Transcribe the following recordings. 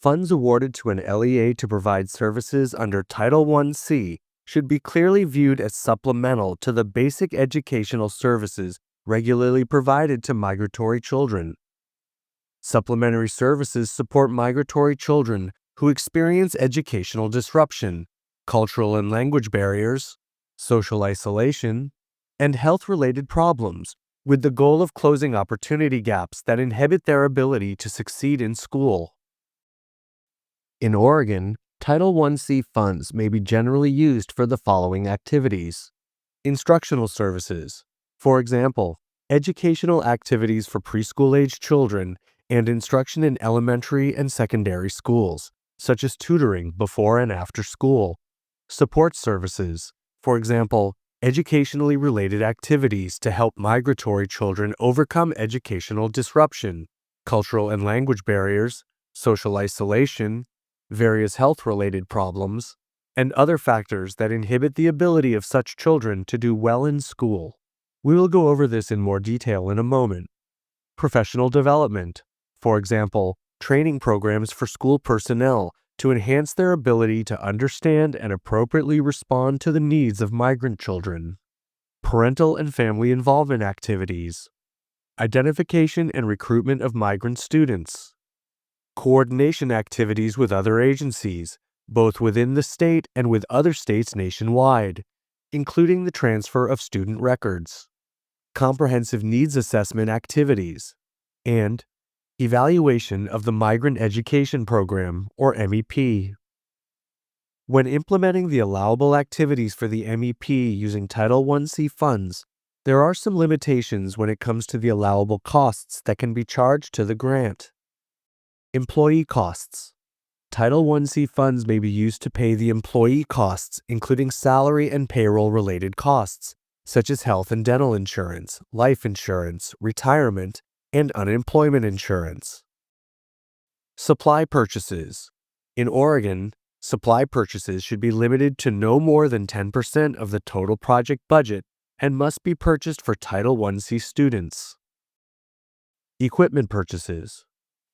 Funds awarded to an LEA to provide services under Title I-C should be clearly viewed as supplemental to the basic educational services regularly provided to migratory children. Supplementary services support migratory children who experience educational disruption, cultural and language barriers, social isolation, and health-related problems, with the goal of closing opportunity gaps that inhibit their ability to succeed in school. In Oregon, Title I-C funds may be generally used for the following activities: instructional services, for example, educational activities for preschool-age children and instruction in elementary and secondary schools, such as tutoring before and after school. Support services, for example, educationally related activities to help migratory children overcome educational disruption, cultural and language barriers, social isolation, various health-related problems, and other factors that inhibit the ability of such children to do well in school. We will go over this in more detail in a moment. Professional development, for example, training programs for school personnel to enhance their ability to understand and appropriately respond to the needs of migrant children. Parental and family involvement activities. Identification and recruitment of migrant students. Coordination activities with other agencies, both within the state and with other states nationwide, including the transfer of student records. Comprehensive needs assessment activities, and evaluation of the Migrant Education Program, or MEP. When implementing the allowable activities for the MEP using Title I-C funds, there are some limitations when it comes to the allowable costs that can be charged to the grant. Employee costs. Title I-C funds may be used to pay the employee costs, including salary and payroll-related costs, such as health and dental insurance, life insurance, retirement, and unemployment insurance. Supply purchases. In Oregon, supply purchases should be limited to no more than 10% of the total project budget and must be purchased for Title I-C students. Equipment purchases.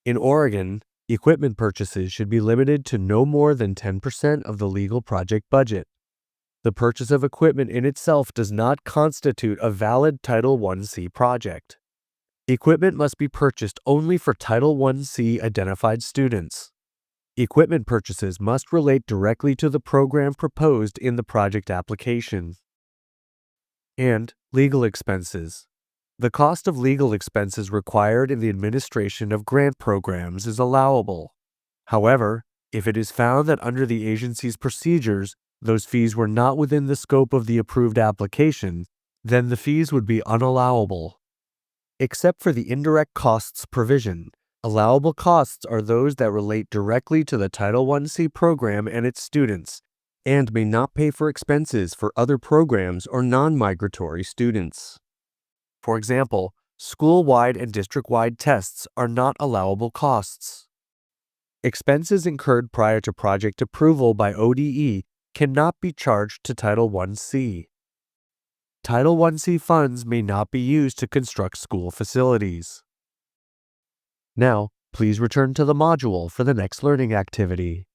In Oregon, equipment purchases should be limited to no more than 10% of the legal project budget. The purchase of equipment in itself does not constitute a valid Title I-C project. Equipment must be purchased only for Title I-C identified students. Equipment purchases must relate directly to the program proposed in the project application. And legal expenses. The cost of legal expenses required in the administration of grant programs is allowable. However, if it is found that under the agency's procedures, those fees were not within the scope of the approved application, then the fees would be unallowable. Except for the indirect costs provision, allowable costs are those that relate directly to the Title I-C program and its students, and may not pay for expenses for other programs or non-migratory students. For example, school-wide and district-wide tests are not allowable costs. Expenses incurred prior to project approval by ODE cannot be charged to Title I-C. Title I-C funds may not be used to construct school facilities. Now, please return to the module for the next learning activity.